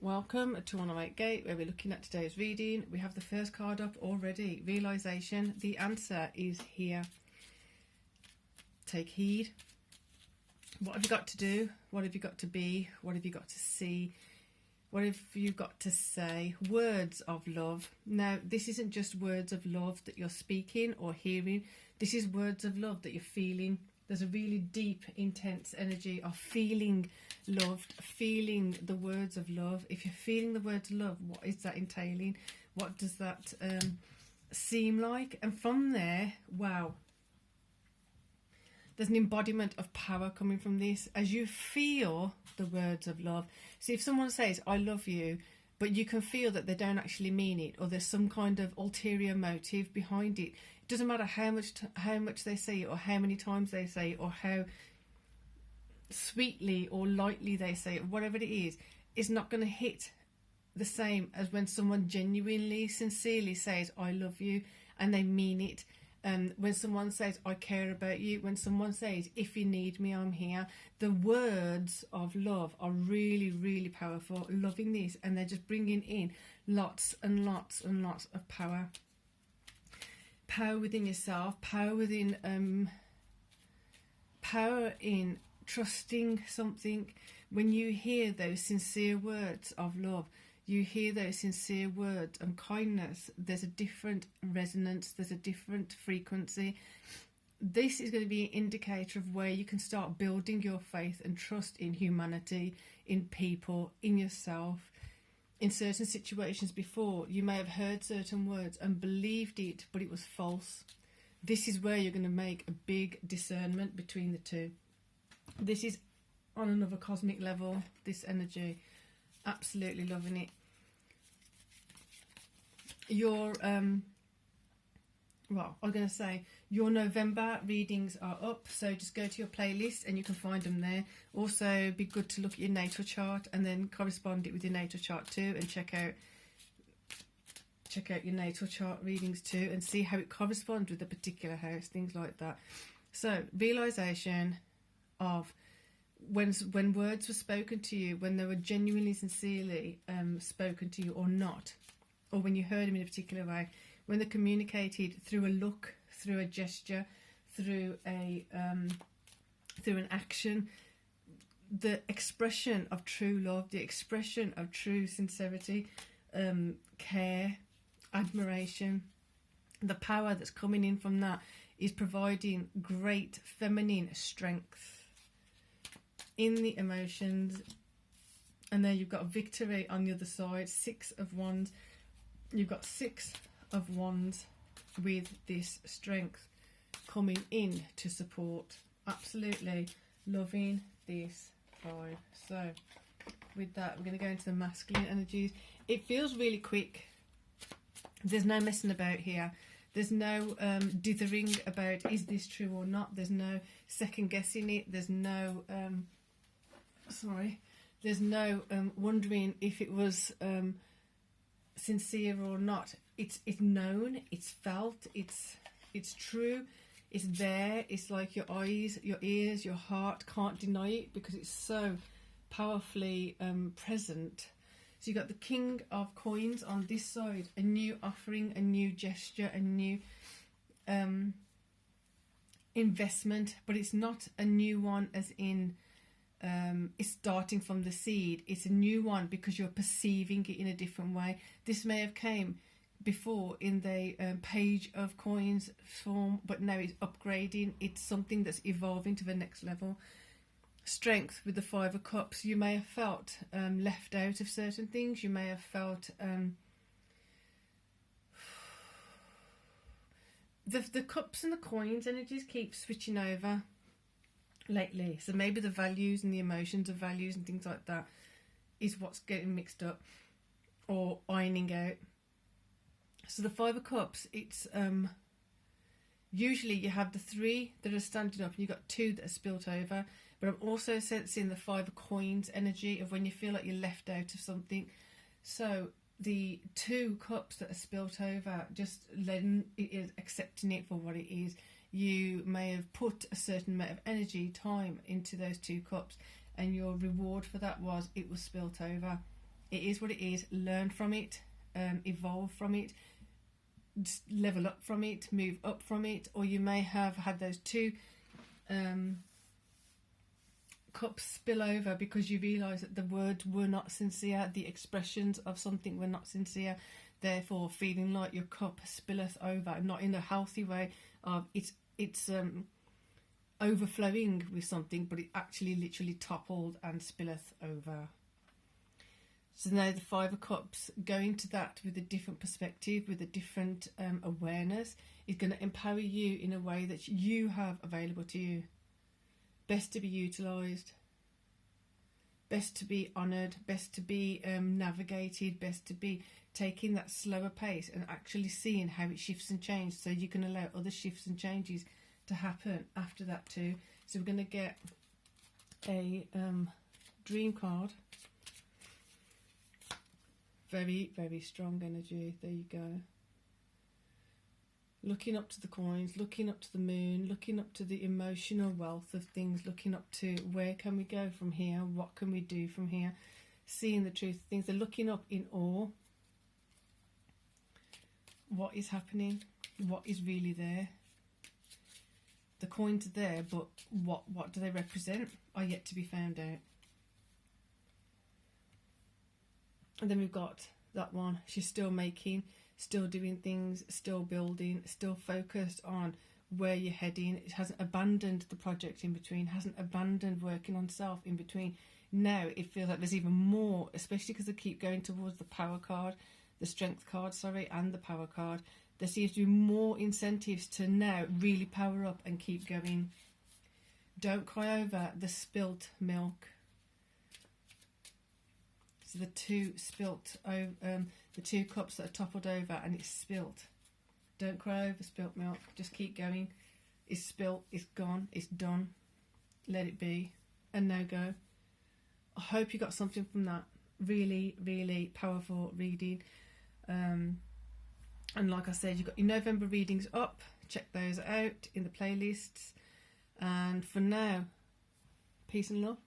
Welcome to 108 Gate, where we're looking at today's reading. We have the first card up already. Realization. The answer is here. Take heed. What have you got to do? What have you got to be? What have you got to see? What have you got to say? Words of love. Now, this isn't just words of love that you're speaking or hearing. This is words of love that you're feeling. There's a really deep, intense energy of feeling loved, feeling the words of love. If you're feeling the words of love, what is that entailing? What does that seem like? And from there, wow, there's an embodiment of power coming from this as you feel the words of love. See, if someone says, I love you, but you can feel that they don't actually mean it, or there's some kind of ulterior motive behind it. It doesn't matter how much they say it, or how many times they say it, or how sweetly or lightly they say it, or whatever it is, it's not going to hit the same as when someone genuinely, sincerely says, I love you, and they mean it. When someone says, I care about you, when someone says, if you need me, I'm here, the words of love are really, really powerful. Loving this, and they're just bringing in lots and lots and lots of power. Power within yourself, power within, power in trusting something. When you hear those sincere words of love, you hear those sincere words and kindness, there's a different resonance, there's a different frequency. This is going to be an indicator of where you can start building your faith and trust in humanity, in people, in yourself. In certain situations before, you may have heard certain words and believed it, but it was false. This is where you're going to make a big discernment between the two. This is on another cosmic level, this energy. Absolutely loving it. Your your November readings are up, so just go to your playlist and you can find them there. Also, be good to look at your natal chart and then correspond it with your natal chart too, and check out your natal chart readings too, and see how it corresponds with the particular house, things like that. So, realization of when words were spoken to you, when they were genuinely, sincerely spoken to you or not, or when you heard them in a particular way, when they're communicated through a look, through a gesture, through an action, the expression of true love, the expression of true sincerity, care, admiration, the power that's coming in from that is providing great feminine strength in the emotions. And there you've got victory on the other side, 6 of Wands. You've got 6 of Wands with this strength coming in to support. Absolutely loving this vibe. So with that, we're going to go into the masculine energies. It feels really quick. There's no messing about here. There's no dithering about is this true or not. There's no second guessing it. There's no there's no wondering if it was sincere or not. It's known, it's felt, it's true, it's there. It's like your eyes, your ears, your heart can't deny it because it's so powerfully present. So you've got the King of Coins on this side, a new offering, a new gesture, a new investment, but it's not a new one as in it's starting from the seed. It's a new one because you're perceiving it in a different way. This may have came before in the Page of Coins form, but now it's upgrading. It's something that's evolving to the next level. Strength with the 5 of Cups. You may have felt left out of certain things. You may have felt the cups and the coins energies keep switching over lately, so maybe the values and the emotions of values and things like that is what's getting mixed up or ironing out. So the 5 of Cups, it's usually you have the 3 that are standing up and you've got 2 that are spilt over, but I'm also sensing the 5 of Coins energy of when you feel like you're left out of something. So the 2 cups that are spilt over, just letting it is, accepting it for what it is. You may have put a certain amount of energy, time into those 2 cups, and your reward for that was it was spilt over. It is what it is. Learn from it, evolve from it, level up from it, move up from it. Or you may have had those two cups spill over because you realise that the words were not sincere, the expressions of something were not sincere, therefore feeling like your cup spilleth over, not in a healthy way of it's overflowing with something, but it actually literally toppled and spilleth over. So now the Five of Cups, going to that with a different perspective, with a different awareness, is going to empower you in a way that you have available to you. Best to be utilised, best to be honoured, best to be navigated, best to be taking that slower pace and actually seeing how it shifts and changes, so you can allow other shifts and changes to happen after that too. So we're going to get a dream card. Very, very strong energy. There you go. Looking up to the coins, looking up to the moon, looking up to the emotional wealth of things, looking up to where can we go from here, what can we do from here, seeing the truth of things. They're looking up in awe. What is happening? What is really there? The coins are there, but what do they represent are yet to be found out. And then we've got that one. She's still making, still doing things, still building, still focused on where you're heading. It hasn't abandoned the project in between, hasn't abandoned working on self in between. Now it feels like there's even more, especially because they keep going towards the power card, the strength card, sorry, and the power card. There seems to be more incentives to now really power up and keep going. Don't cry over the spilt milk. So the two spilt over, the two cups that are toppled over and it's spilt. Don't cry over spilt milk. Just keep going. It's spilt. It's gone. It's done. Let it be. And now go. I hope you got something from that. Really, really powerful reading. And like I said, you've got your November readings up. Check those out in the playlists. And for now, peace and love.